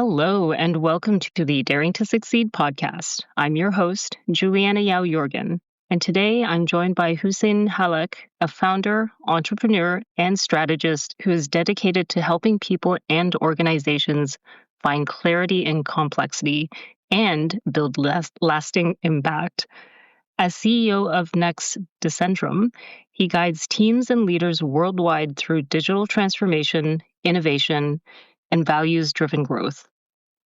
Hello, and welcome to the Daring to Succeed podcast. I'm your host, Julianna Yau Yorgan, and today I'm joined by Hussein Hallak, a founder, entrepreneur, and strategist who is dedicated to helping people and organizations find clarity in complexity and build lasting impact. As CEO of Next Decentrum, he guides teams and leaders worldwide through digital transformation, innovation, and values-driven growth.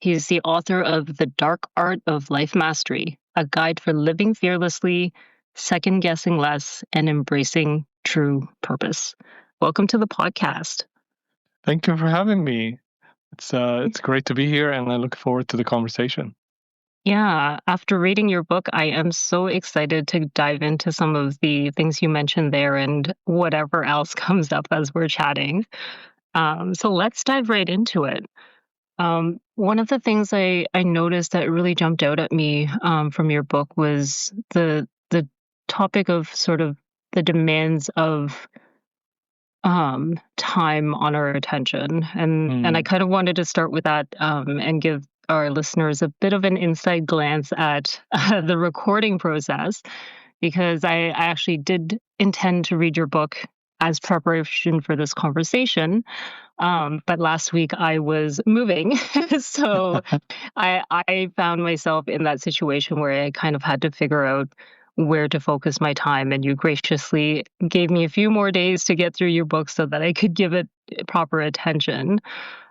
He is the author of The Dark Art of Life Mastery, a guide for living fearlessly, second-guessing less, and embracing true purpose. Welcome to the podcast. Thank you for having me. It's great to be here, and I look forward to the conversation. Yeah, after reading your book, I am so excited to dive into some of the things you mentioned there and whatever else comes up as we're chatting. So let's dive right into it. One of the things I noticed that really jumped out at me from your book was the topic of sort of the demands of time on our attention. And I kind of wanted to start with that and give our listeners a bit of an inside glance at the recording process, because I actually did intend to read your book as preparation for this conversation. But last week I was moving. So I found myself in that situation where I kind of had to figure out where to focus my time. And you graciously gave me a few more days to get through your book so that I could give it proper attention.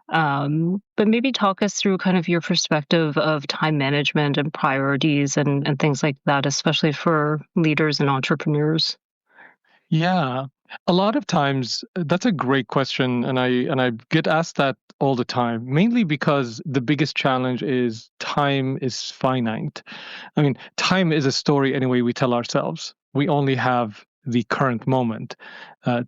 But maybe talk us through kind of your perspective of time management and priorities and things like that, especially for leaders and entrepreneurs. Yeah, a lot of times that's a great question, and I get asked that all the time, mainly because the biggest challenge is time is finite. I mean, time is a story anyway we tell ourselves. We only have the current moment.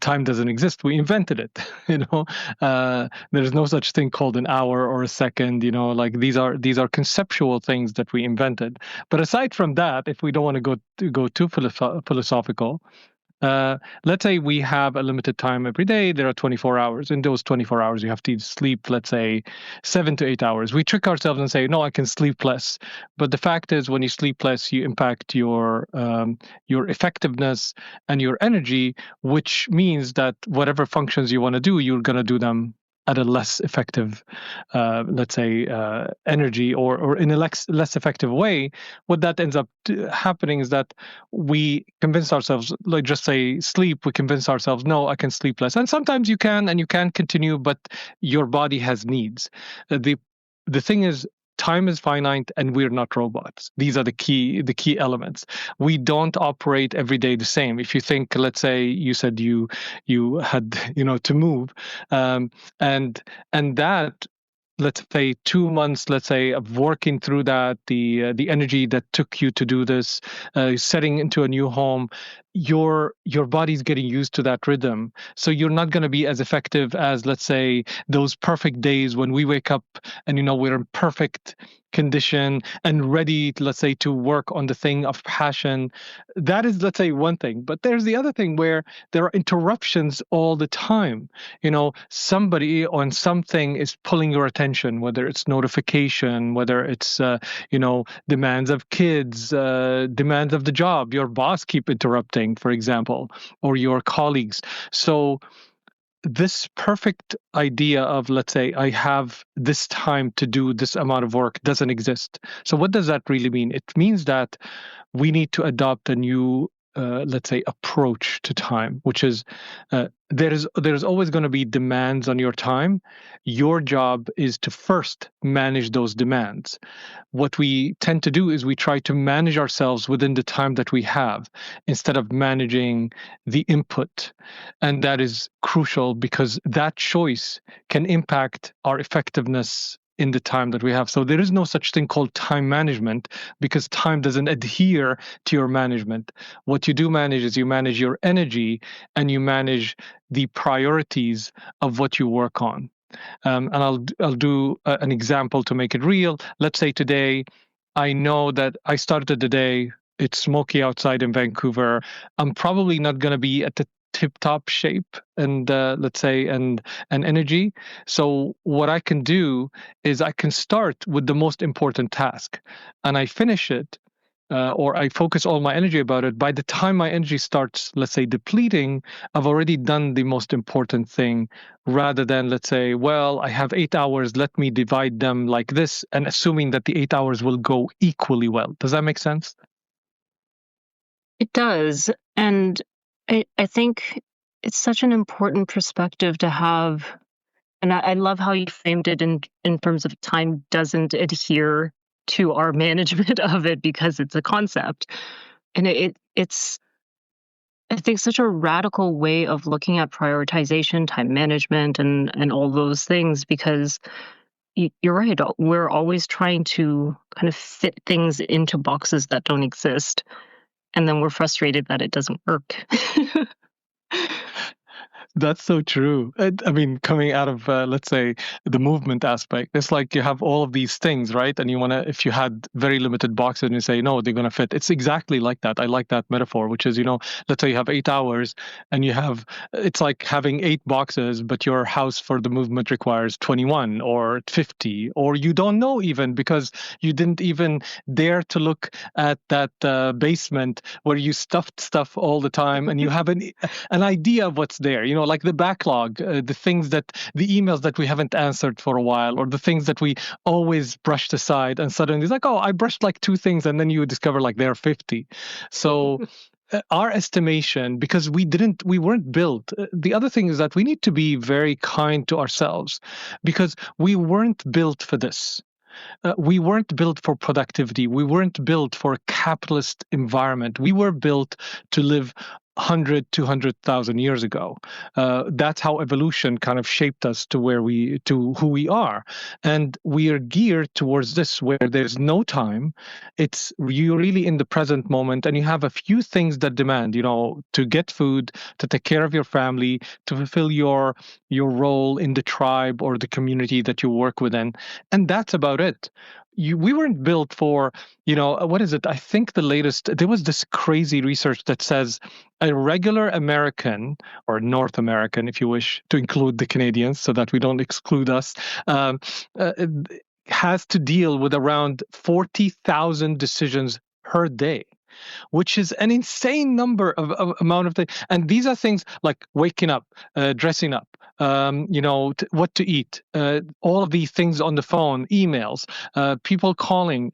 Time doesn't exist. We invented it. There's no such thing called an hour or a second. Like these are conceptual things that we invented. But aside from that, if we don't want to go too philosophical, let's say we have a limited time every day. There are 24 hours. In those 24 hours, you have to sleep, let's say, 7 to 8 hours. We trick ourselves and say, no, I can sleep less. But the fact is, when you sleep less, you impact your effectiveness and your energy, which means that whatever functions you want to do, you're going to do them at a less effective, let's say, energy or in a less effective way. What that ends up happening is that we convince ourselves, like just say sleep, we convince ourselves, no, I can sleep less. And sometimes you can, and you can continue, but your body has needs. The thing is, time is finite, and we're not robots. These are the key elements. We don't operate every day the same. If you think, let's say, you said you had to move, and that, let's say 2 months, let's say, of working through that, the energy that took you to do this, setting into a new home, your body's getting used to that rhythm. So you're not going to be as effective as, let's say, those perfect days when we wake up and we're in perfect condition and ready, let's say, to work on the thing of passion. That is, let's say, one thing. But there's the other thing where there are interruptions all the time. Somebody on something is pulling your attention, whether it's notification, whether it's demands of kids, demands of the job, your boss keep interrupting, for example, or your colleagues. So this perfect idea of, let's say, I have this time to do this amount of work doesn't exist. So what does that really mean? It means that we need to adopt a new, let's say, approach to time, which is there's always going to be demands on your time. Your job is to first manage those demands. What we tend to do is we try to manage ourselves within the time that we have instead of managing the input. And that is crucial because that choice can impact our effectiveness in the time that we have. So there is no such thing called time management because time doesn't adhere to your management. What you do manage is you manage your energy and you manage the priorities of what you work on. And I'll do an example to make it real. Let's say today, I know that I started the day, it's smoky outside in Vancouver. I'm probably not going to be at the tip-top shape and let's say and energy. So what I can do is I can start with the most important task, and I finish it. Or I focus all my energy about it. By the time my energy starts, let's say, depleting, I've already done the most important thing, rather than, let's say, well, I have 8 hours, let me divide them like this, and assuming that the 8 hours will go equally well. Does that make sense? It does. And I think it's such an important perspective to have. And I love how you framed it in terms of time doesn't adhere to our management of it because it's a concept. And it's, I think, such a radical way of looking at prioritization, time management, and all those things, because you're right. We're always trying to kind of fit things into boxes that don't exist. And then we're frustrated that it doesn't work. That's so true. I mean, coming out of, let's say, the movement aspect, it's like you have all of these things, right? And you want to, if you had very limited boxes and you say, no, they're going to fit. It's exactly like that. I like that metaphor, which is, let's say you have 8 hours and you have, it's like having 8 boxes, but your house for the movement requires 21 or 50, or you don't know even because you didn't even dare to look at that basement where you stuffed stuff all the time and you have an idea of what's there, like the backlog, the emails that we haven't answered for a while, or the things that we always brushed aside, and suddenly it's like, oh, I brushed like 2 things, and then you discover like there are 50. So our estimation, because we weren't built. The other thing is that we need to be very kind to ourselves, because we weren't built for this. We weren't built for productivity. We weren't built for a capitalist environment. We were built to live 100, 200,000 years ago. That's how evolution kind of shaped us to who we are. And we are geared towards this, where there's no time. You're really in the present moment, and you have a few things that demand, to get food, to take care of your family, to fulfill your role in the tribe or the community that you work within. And that's about it. We weren't built for, what is it? I think there was this crazy research that says a regular American, or North American, if you wish to include the Canadians so that we don't exclude us, um, uh, has to deal with around 40,000 decisions per day, which is an insane number of amount of things. And these are things like waking up, dressing up, what to eat, all of these things on the phone, emails, people calling,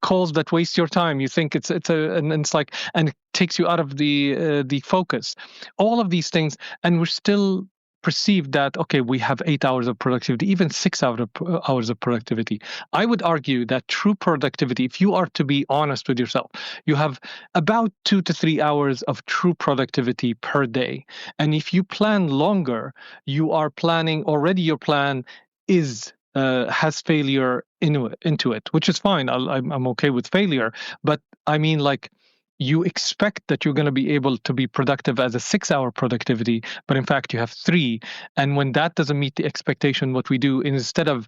calls that waste your time. You think and it's like, and it takes you out of the focus. All of these things, and we're still perceived that, okay, we have 8 hours of productivity, even 6 hours of productivity. I would argue that true productivity, if you are to be honest with yourself, you have about 2 to 3 hours of true productivity per day. And if you plan longer, you are planning already. Your plan has failure into it, which is fine. I'm okay with failure, but I mean, like, you expect that you're going to be able to be productive as a 6-hour productivity, but in fact you have 3. And when that doesn't meet the expectation, what we do, instead of,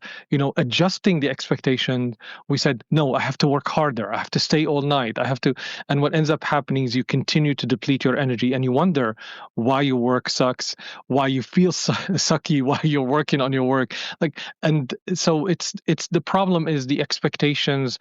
adjusting the expectation, we said, no, I have to work harder. I have to stay all night. I have to. And what ends up happening is you continue to deplete your energy, and you wonder why your work sucks, why you feel sucky, why you're working on your work. And so it's the problem is the expectations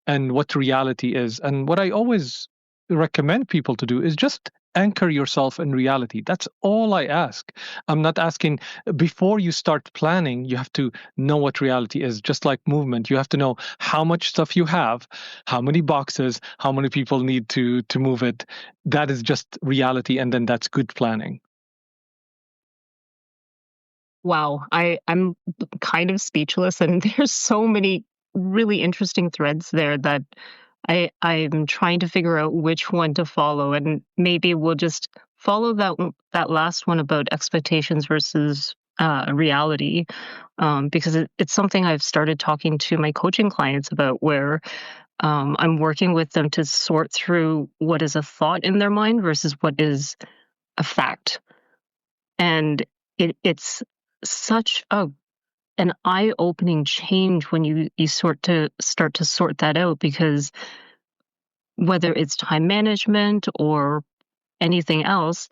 and what reality is. And what I always recommend people to do is just anchor yourself in reality. That's all I ask. I'm not asking, before you start planning, you have to know what reality is. Just like movement, you have to know how much stuff you have, how many boxes, how many people need to move it. That is just reality, and then that's good planning. Wow, I'm kind of speechless, and there's so many really interesting threads there that I'm trying to figure out which one to follow, and maybe we'll just follow that last one about expectations versus reality, because it's something I've started talking to my coaching clients about, where I'm working with them to sort through what is a thought in their mind versus what is a fact, and it's such an eye-opening change when you start to sort that out, because whether it's time management or anything else,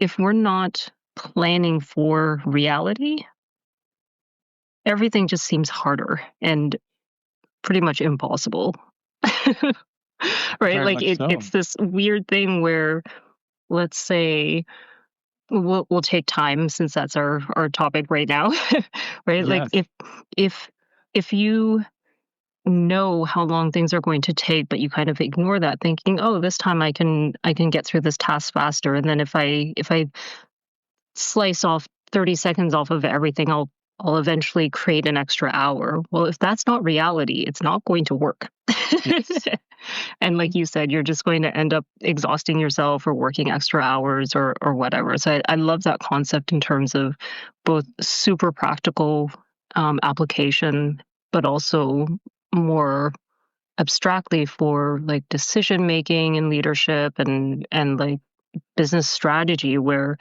if we're not planning for reality, everything just seems harder and pretty much impossible. Right? Very Like much so. it's this weird thing where, let's say, we'll take time since that's our topic right now, right? Like Yes. if if you know how long things are going to take, but you kind of ignore that, thinking, oh, this time I can get through this task faster, and then if I slice off 30 seconds off of everything, I'll eventually create an extra hour. Well, if that's not reality, it's not going to work. Yes. And like you said, you're just going to end up exhausting yourself or working extra hours or whatever. So I love that concept in terms of both super practical application, but also more abstractly for like decision making and leadership and like business strategy, where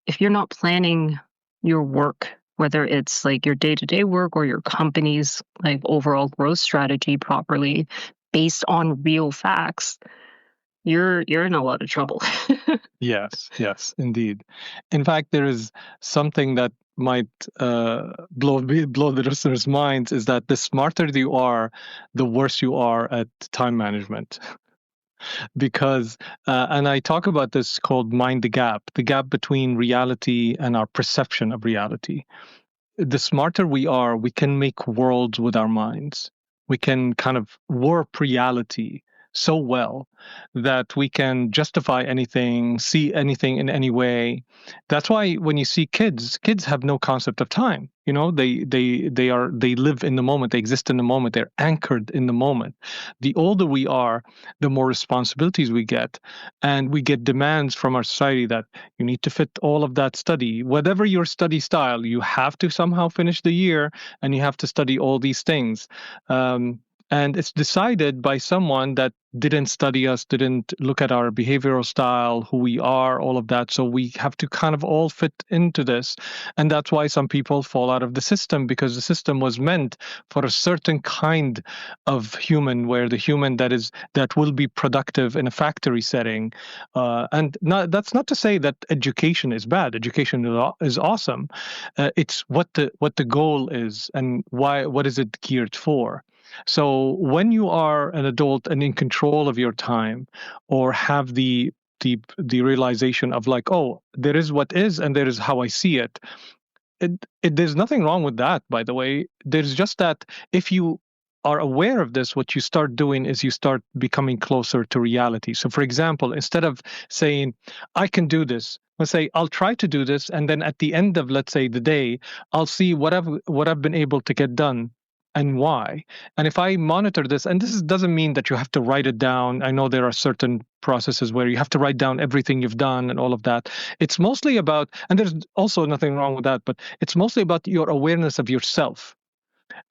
if you're not planning your work, whether it's like your day-to-day work or your company's like overall growth strategy properly based on real facts, you're in a lot of trouble. Yes, yes, indeed. In fact, there is something that might blow the listeners' minds, is that the smarter you are, the worse you are at time management. Because, and I talk about this called mind the gap between reality and our perception of reality. The smarter we are, we can make worlds with our minds. We can kind of warp reality so well that we can justify anything, see anything in any way. That's why when you see kids have no concept of time. You know, they live in the moment, they exist in the moment, they're anchored in the moment. The older we are, the more responsibilities we get, and we get demands from our society that you need to fit all of that study. Whatever your study style, you have to somehow finish the year and you have to study all these things. And it's decided by someone that didn't study us, didn't look at our behavioral style, who we are, all of that. So we have to kind of all fit into this. And that's why some people fall out of the system, because the system was meant for a certain kind of human, where the human that will be productive in a factory setting. That's not to say that education is bad. Education is awesome. It's what the goal is and what is it geared for. So when you are an adult and in control of your time, or have the realization of like, oh, there is what is and there is how I see it. There's nothing wrong with that, by the way. There's just that if you are aware of this, what you start doing is you start becoming closer to reality. So, for example, instead of saying, I can do this, let's say, I'll try to do this. And then at the end of, let's say, the day, I'll see what I've been able to get done and why. And if I monitor this, and doesn't mean that you have to write it down. I know there are certain processes where you have to write down everything you've done and all of that. It's mostly about, and there's also nothing wrong with that, but it's mostly about your awareness of yourself.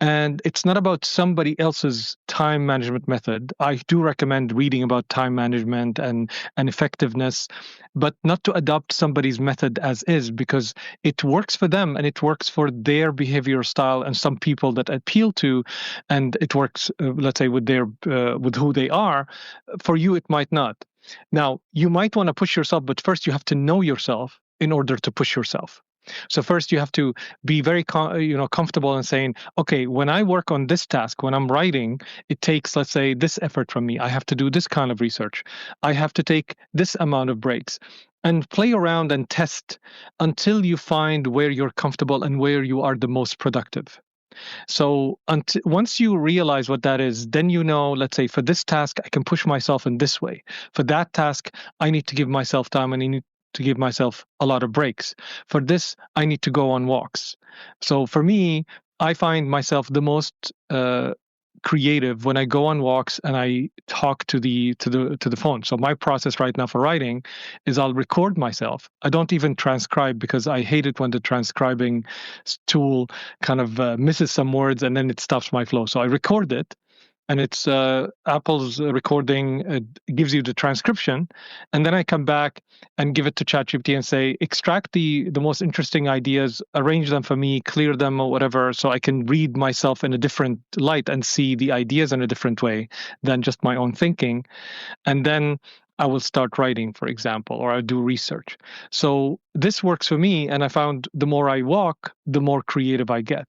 And it's not about somebody else's time management method. I do recommend reading about time management and effectiveness, but not to adopt somebody's method as is, because it works for them and it works for their behavioral style and some people that appeal to, and it works, let's say, with with who they are. For you, it might not. Now, you might want to push yourself, but first you have to know yourself in order to push yourself. So first you have to be very comfortable in saying, okay, when I work on this task, when I'm writing, it takes, let's say, this effort from me. I have to do this kind of research. I have to take this amount of breaks, and play around and test until you find where you're comfortable and where you are the most productive. So once you realize what that is, then let's say, for this task, I can push myself in this way. For that task, I need to give myself time and I need to give myself a lot of breaks. For this, I need to go on walks. So for me, I find myself the most creative when I go on walks and I talk to the phone. So my process right now for writing is I'll record myself. I don't even transcribe, because I hate it when the transcribing tool kind of misses some words and then it stops my flow. So I record it, and it's Apple's recording gives you the transcription, and then I come back and give it to ChatGPT and say, extract the most interesting ideas, arrange them for me, clear them or whatever, so I can read myself in a different light and see the ideas in a different way than just my own thinking. And then I will start writing, for example, or I'll do research. So this works for me. And I found the more I walk, the more creative I get.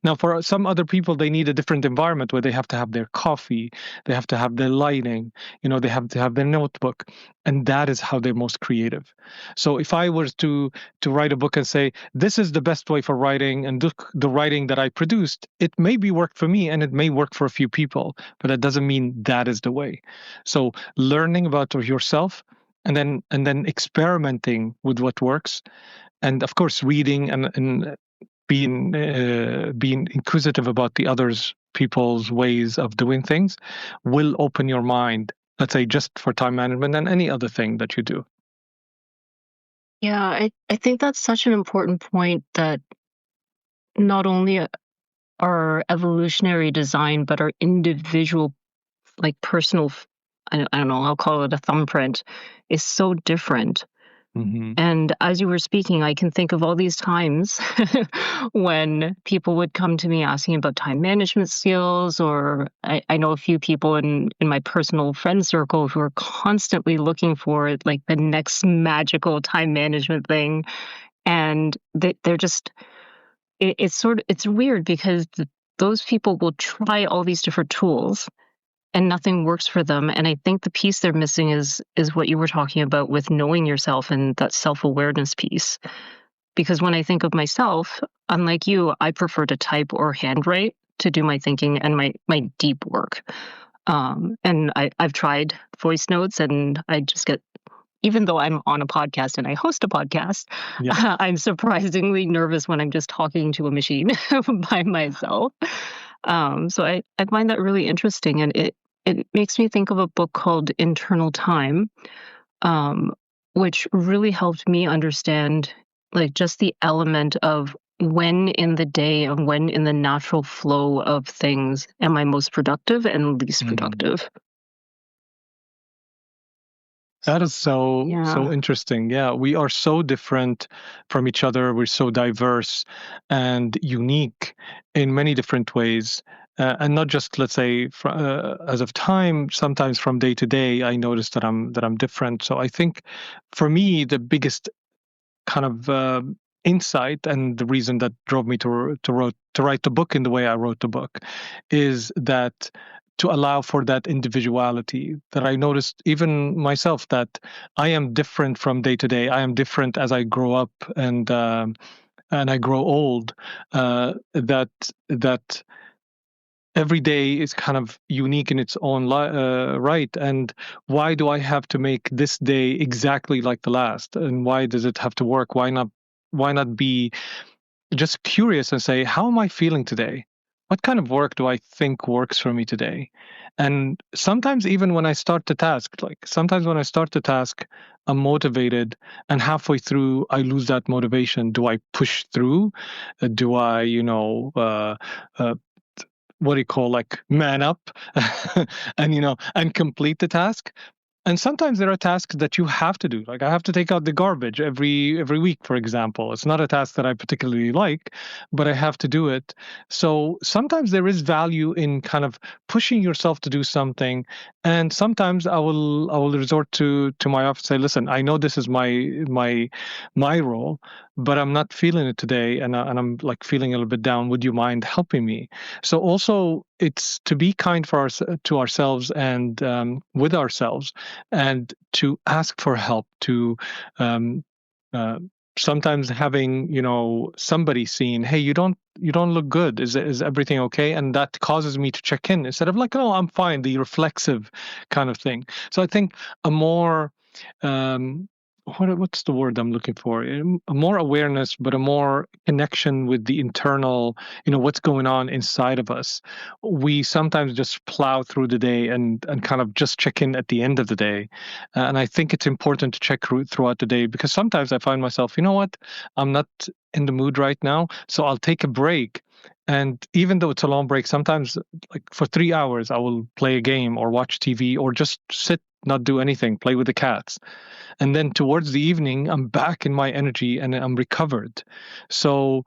Now, for some other people, they need a different environment where they have to have their coffee, they have to have their lighting, they have to have their notebook. And that is how they're most creative. So if I was to write a book and say, this is the best way for writing, and look, the writing that I produced, it maybe worked for me and it may work for a few people, but that doesn't mean that is the way. So learning about yourself and then experimenting with what works, and of course reading and being inquisitive about the others people's ways of doing things will open your mind, let's say, just for time management and any other thing that you do. Yeah, I think that's such an important point, that not only our evolutionary design, but our individual, like personal, I don't know, I'll call it a thumbprint, is so different. Mm-hmm. And as you were speaking, I can think of all these times when people would come to me asking about time management skills, or I know a few people in my personal friend circle who are constantly looking for like the next magical time management thing. And they're just, it's weird because those people will try all these different tools and nothing works for them. And I think the piece they're missing is what you were talking about with knowing yourself and that self-awareness piece. Because when I think of myself, unlike you, I prefer to type or handwrite to do my thinking and my deep work. And I've tried voice notes, and I just get, even though I'm on a podcast and I host a podcast, Yeah. I'm surprisingly nervous when I'm just talking to a machine by myself. So I find that really interesting, and it makes me think of a book called Internal Time, um, which really helped me understand like just the element of when in the day and when in the natural flow of things am I most productive and least productive. That is so Yeah. interesting. Yeah, we are so different from each other. We're so diverse and unique in many different ways, and not just, let's say, as of time. Sometimes from day to day, I notice that I'm different. So I think, for me, the biggest kind of insight, and the reason that drove me to write the book in the way I wrote the book, is that to allow for that individuality, that I noticed even myself, that I am different from day to day. I am different as I grow up and I grow old. That every day is kind of unique in its own right. And why do I have to make this day exactly like the last? And why does it have to work? Why not be just curious and say, how am I feeling today? What kind of work do I think works for me today? And sometimes, even when I start the task, I'm motivated, and halfway through, I lose that motivation. Do I push through? Do I, what do you call, like, man up and complete the task? And sometimes there are tasks that you have to do. Like, I have to take out the garbage every week, for example. It's not a task that I particularly like, but I have to do it. So sometimes there is value in kind of pushing yourself to do something. And sometimes I will resort to my office and say, listen, I know this is my role, but I'm not feeling it today, and I'm like feeling a little bit down. Would you mind helping me? So also, it's to be kind to ourselves and with ourselves, and to ask for help. To um, uh, sometimes having somebody seeing, hey, you don't look good. Is everything okay? And that causes me to check in instead of like, oh, I'm fine. The reflexive kind of thing. So I think a more um, what's the word I'm looking for? A more awareness, but a more connection with the internal, what's going on inside of us. We sometimes just plow through the day and kind of just check in at the end of the day. And I think it's important to check throughout the day, because sometimes I find myself, you know what, I'm not in the mood right now, so I'll take a break. And even though it's a long break, sometimes, like, for 3 hours, I will play a game or watch TV or just sit, not do anything, play with the cats. And then towards the evening, I'm back in my energy and I'm recovered. So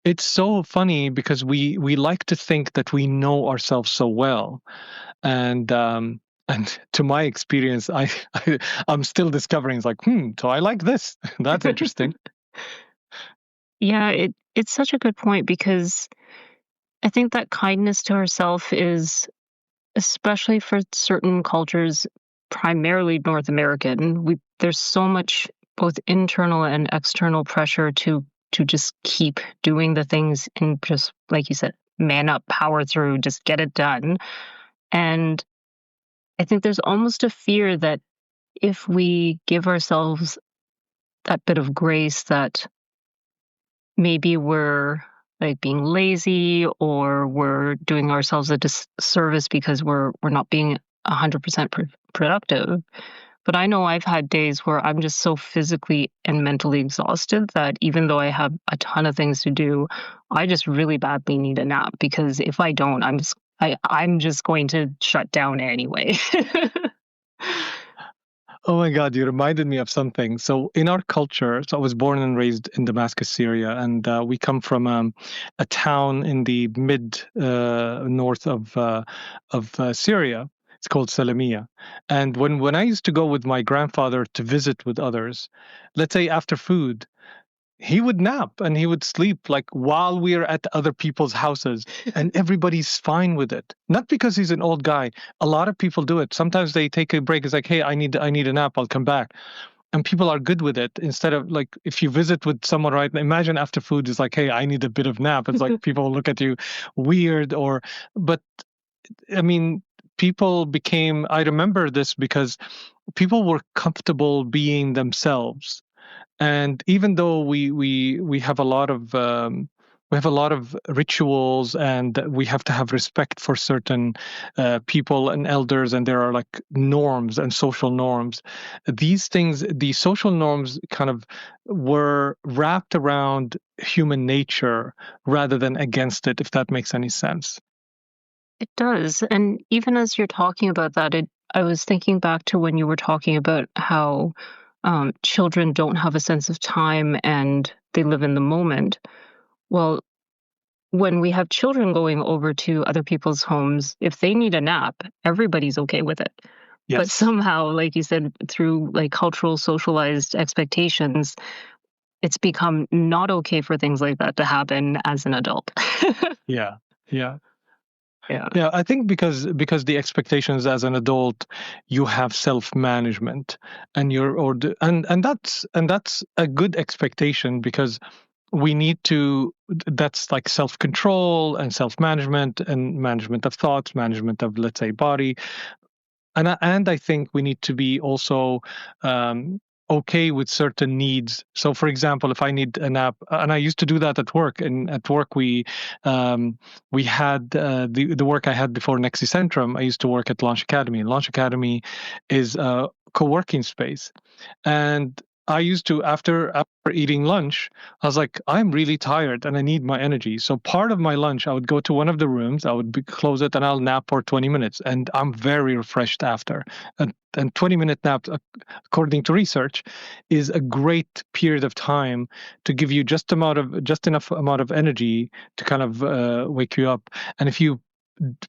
it's so funny, because we like to think that we know ourselves so well. And And to my experience, I'm still discovering. It's like, so I like this. That's interesting. Yeah, it's such a good point because I think that kindness to ourselves is, especially for certain cultures, primarily North American, there's so much both internal and external pressure to just keep doing the things and just, like you said, man up, power through, just get it done. And I think there's almost a fear that if we give ourselves that bit of grace, that maybe we're like being lazy or we're doing ourselves a disservice because we're not being 100% productive. But I know I've had days where I'm just so physically and mentally exhausted that even though I have a ton of things to do, I just really badly need a nap, because if I don't, I'm just going to shut down anyway. Oh my God, you reminded me of something. So in our culture, so I was born and raised in Damascus, Syria, and we come from a town in the mid north of Syria. It's called Salamia. And when I used to go with my grandfather to visit with others, let's say after food, he would nap and he would sleep like while we're at other people's houses, and everybody's fine with it. Not because he's an old guy. A lot of people do it. Sometimes they take a break. It's like, hey, I need a nap. I'll come back. And people are good with it. Instead of like, if you visit with someone, right? Imagine after food is like, hey, I need a bit of nap. It's like people look at you weird, but I mean, people became, I remember this because people were comfortable being themselves. And even though we have a lot of rituals, and we have to have respect for certain people and elders, and there are like norms and social norms. These things, the social norms, kind of were wrapped around human nature rather than against it, if that makes any sense. It does. And even as you're talking about that, I was thinking back to when you were talking about how children don't have a sense of time and they live in the moment. Well, when we have children going over to other people's homes, if they need a nap, everybody's okay with it. But Yes. somehow, like you said, through like cultural socialized expectations, it's become not okay for things like that to happen as an adult. Yeah. Yeah. Yeah. Yeah, I think because the expectations as an adult, you have self-management, and that's a good expectation, because we need to, that's like self-control and self-management and management of thoughts, management of, let's say, body. And I think we need to be also okay with certain needs. So, for example, if I need a nap, and I used to do that at work, and at work we had the work I had before Nexi Centrum. I used to work at Launch Academy. Launch Academy is a co-working space, and I used to, after eating lunch, I was like, I'm really tired and I need my energy. So part of my lunch, I would go to one of the rooms, I would close it, and I'll nap for 20 minutes. And I'm very refreshed after. And 20-minute nap, according to research, is a great period of time to give you just enough amount of energy to kind of wake you up. And if you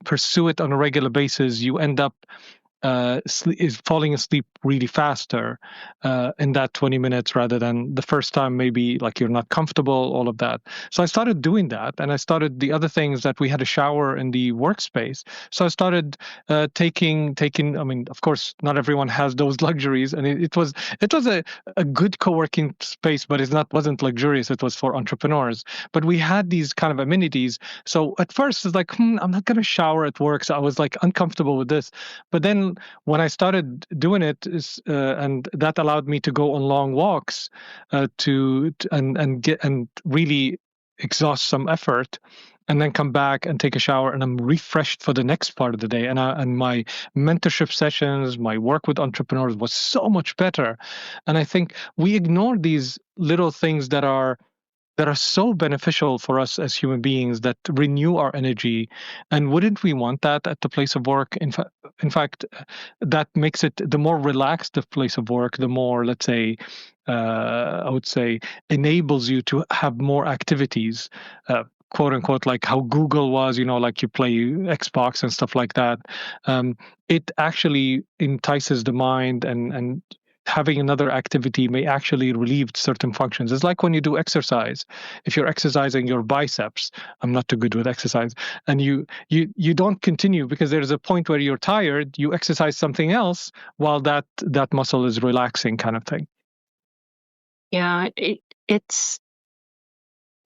pursue it on a regular basis, you end up is falling asleep really faster in that 20 minutes, rather than the first time, maybe like you're not comfortable, all of that. So I started doing that, and I started the other things, that we had a shower in the workspace. So I started taking. I mean, of course, not everyone has those luxuries, and it was a good co-working space, but wasn't luxurious. It was for entrepreneurs, but we had these kind of amenities. So at first, it's like, I'm not going to shower at work. So I was like uncomfortable with this, but then when I started doing it, and that allowed me to go on long walks, and really exhaust some effort, and then come back and take a shower, and I'm refreshed for the next part of the day. And my mentorship sessions, my work with entrepreneurs was so much better. And I think we ignore these little things that are so beneficial for us as human beings, that renew our energy. And wouldn't we want that at the place of work? In fact, that makes it, the more relaxed the place of work, the more, let's say, I would say, enables you to have more activities, quote unquote, like how Google was, like you play Xbox and stuff like that. It actually entices the mind, and having another activity may actually relieve certain functions. It's like when you do exercise. If you're exercising your biceps, I'm not too good with exercise, and you don't continue because there's a point where you're tired, you exercise something else while that muscle is relaxing, kind of thing. Yeah,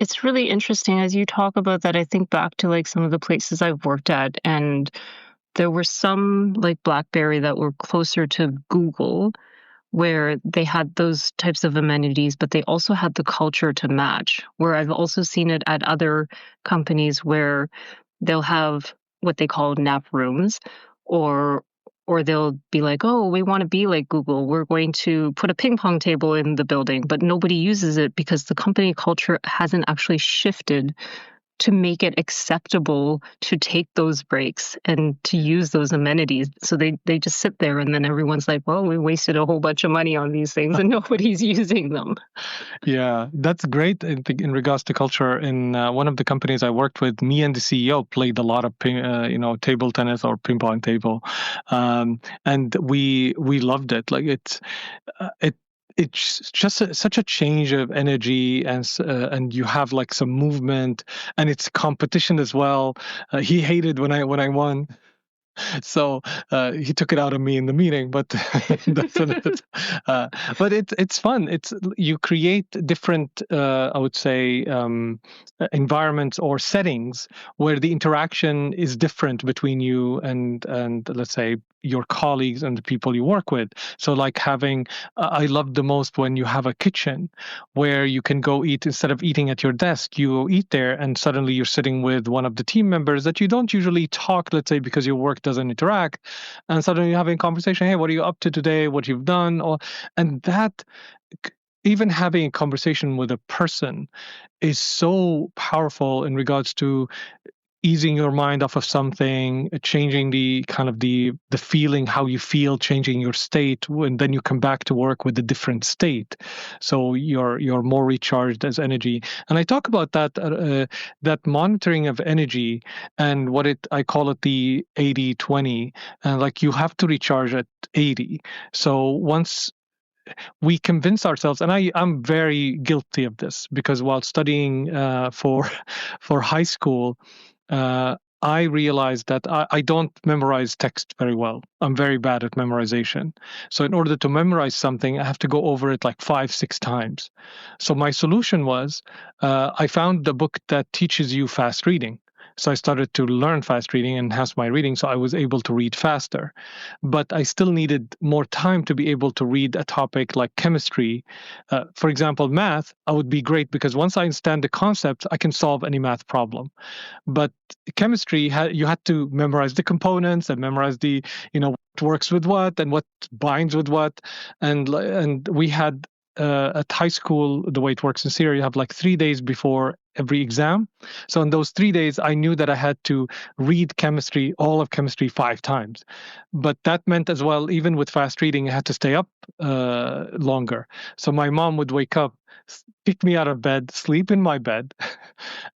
it's really interesting as you talk about that. I think back to like some of the places I've worked at, and there were some like BlackBerry that were closer to Google, where they had those types of amenities, but they also had the culture to match. Where I've also seen it at other companies where they'll have what they call nap rooms, or they'll be like, "Oh, we want to be like Google. We're going to put a ping pong table in the building," but nobody uses it because the company culture hasn't actually shifted to make it acceptable to take those breaks and to use those amenities. So they just sit there, and then everyone's like, "Well, we wasted a whole bunch of money on these things and nobody's using them." Yeah, that's great in regards to culture. In one of the companies I worked with, me and the CEO played a lot of table tennis or ping pong table, and we loved it. Like it's just such a change of energy, and you have like some movement, and it's competition as well. He hated when I won. So he took it out of me in the meeting, but that's but it's fun. You create different, I would say, environments or settings where the interaction is different between you and let's say your colleagues and the people you work with. So like I love the most when you have a kitchen where you can go eat. Instead of eating at your desk, you eat there, and suddenly you're sitting with one of the team members that you don't usually talk, let's say, because your work doesn't interact, and suddenly you're having a conversation. Hey, what are you up to today? What you've done? And that, even having a conversation with a person is so powerful in regards to easing your mind off of something, changing the kind of the feeling, how you feel, changing your state, and then you come back to work with a different state. So you're more recharged as energy. And I talk about that monitoring of energy, and I call it the 80-20. And like you have to recharge at 80. So once we convince ourselves, and I'm very guilty of this, because while studying for high school, I realized that I don't memorize text very well. I'm very bad at memorization. So in order to memorize something, I have to go over it like 5-6 times. So my solution was I found the book that teaches you fast reading. So I started to learn fast reading and enhance my reading, so I was able to read faster. But I still needed more time to be able to read a topic like chemistry. For example, math, I would be great because once I understand the concept, I can solve any math problem. But chemistry, you had to memorize the components and memorize what works with what and what binds with what. And we had at high school, the way it works in Syria, you have like 3 days before every exam. So in those 3 days, I knew that I had to read chemistry, all of chemistry, 5 times. But that meant as well, even with fast reading, I had to stay up longer. So my mom would wake up, kick me out of bed, sleep in my bed.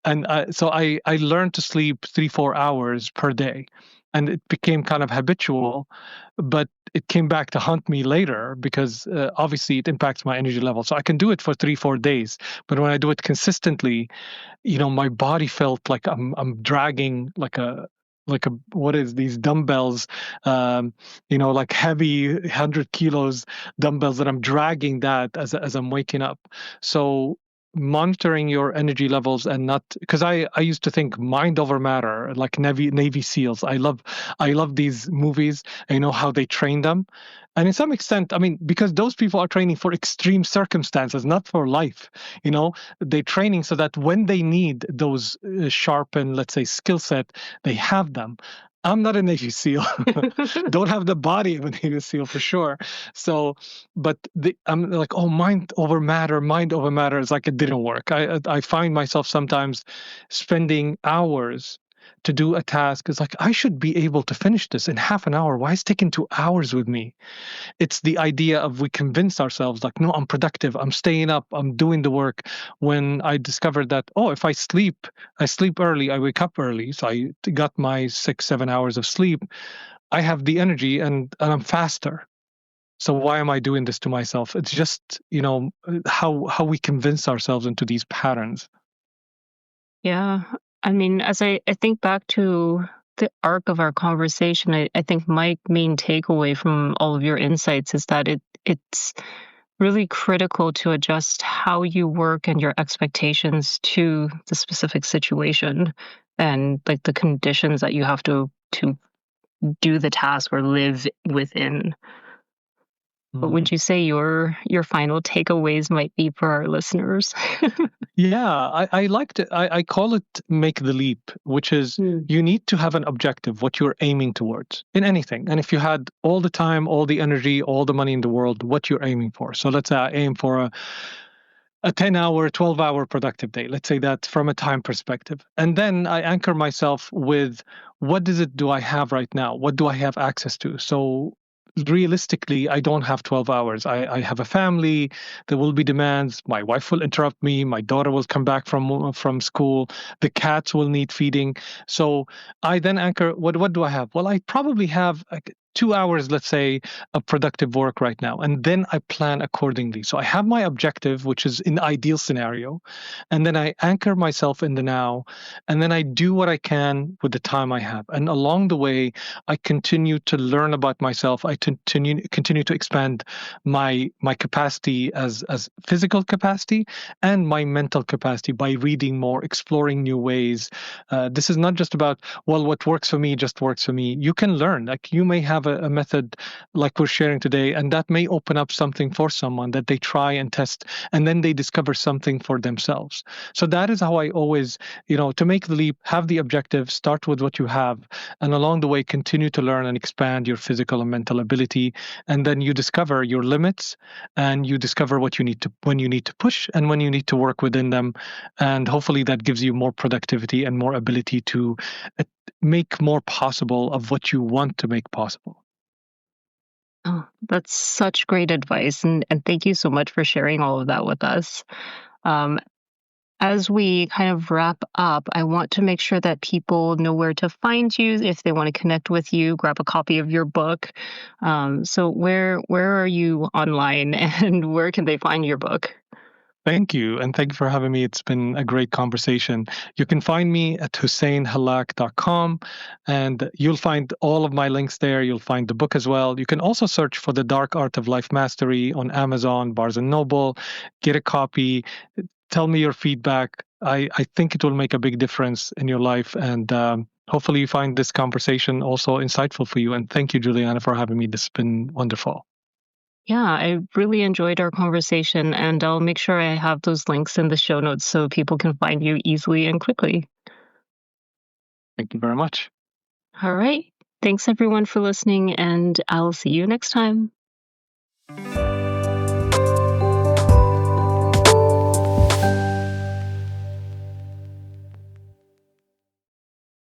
And so I learned to sleep 3-4 hours per day. And it became kind of habitual, but it came back to haunt me later because obviously it impacts my energy level. So I can do it for 3-4 days, but when I do it consistently, my body felt like I'm dragging like what is these dumbbells, like heavy 100 kilos dumbbells that I'm dragging that as I'm waking up. So monitoring your energy levels, and not because I used to think mind over matter, like Navy SEALs. I love these movies. I know how they train them, and in some extent, I mean, because those people are training for extreme circumstances, not for life. They're training so that when they need those sharpened, let's say, skill set, they have them. I'm not a Navy SEAL. Don't have the body of a Navy SEAL for sure. So, but I'm like, oh, mind over matter. Mind over matter is like it didn't work. I find myself sometimes spending hours to do a task. It's like, I should be able to finish this in half an hour. Why is it taking 2 hours with me? It's the idea of we convince ourselves like, no, I'm productive, I'm staying up, I'm doing the work. When I discovered that, oh, if I sleep early, I wake up early. So I got my 6, 7 hours of sleep. I have the energy and I'm faster. So why am I doing this to myself? It's just, how we convince ourselves into these patterns. Yeah. I mean, as I think back to the arc of our conversation, I think my main takeaway from all of your insights is that it's really critical to adjust how you work and your expectations to the specific situation and like the conditions that you have to do the task or live within. What Mhm. would you say your final takeaways might be for our listeners? Yeah, I like to, I call it make the leap, which is Mm. you need to have an objective, what you're aiming towards in anything. And if you had all the time, all the energy, all the money in the world, what you're aiming for. So let's say I aim for a 10-hour, 12-hour productive day. Let's say that from a time perspective. And then I anchor myself with what do I have right now? What do I have access to? So realistically, I don't have 12 hours. I have a family. There will be demands. My wife will interrupt me. My daughter will come back from school. The cats will need feeding. So I then anchor, what do I have? Well, I probably have like 2 hours, let's say, of productive work right now. And then I plan accordingly. So I have my objective, which is in ideal scenario. And then I anchor myself in the now. And then I do what I can with the time I have. And along the way, I continue to learn about myself. I continue to expand my capacity as physical capacity and my mental capacity by reading more, exploring new ways. This is not just about, well, what works for me just works for me. You can learn. Like you may have a method like we're sharing today, and that may open up something for someone that they try and test, and then they discover something for themselves. So that is how I always, to make the leap, have the objective, start with what you have, and along the way continue to learn and expand your physical and mental ability. And then you discover your limits, and you discover when you need to push and when you need to work within them. And hopefully that gives you more productivity and more ability to make more possible of what you want to make possible. Oh, that's such great advice. And thank you so much for sharing all of that with us. Um, as we kind of wrap up, I want to make sure that people know where to find you if they want to connect with you, grab a copy of your book. So where are you online and where can they find your book? Thank you. And thank you for having me. It's been a great conversation. You can find me at husseinhallak.com, and you'll find all of my links there. You'll find the book as well. You can also search for The Dark Art of Life Mastery on Amazon, Barnes and Noble. Get a copy. Tell me your feedback. I think it will make a big difference in your life. And hopefully you find this conversation also insightful for you. And thank you, Juliana, for having me. This has been wonderful. Yeah, I really enjoyed our conversation, and I'll make sure I have those links in the show notes so people can find you easily and quickly. Thank you very much. All right. Thanks everyone for listening, and I'll see you next time.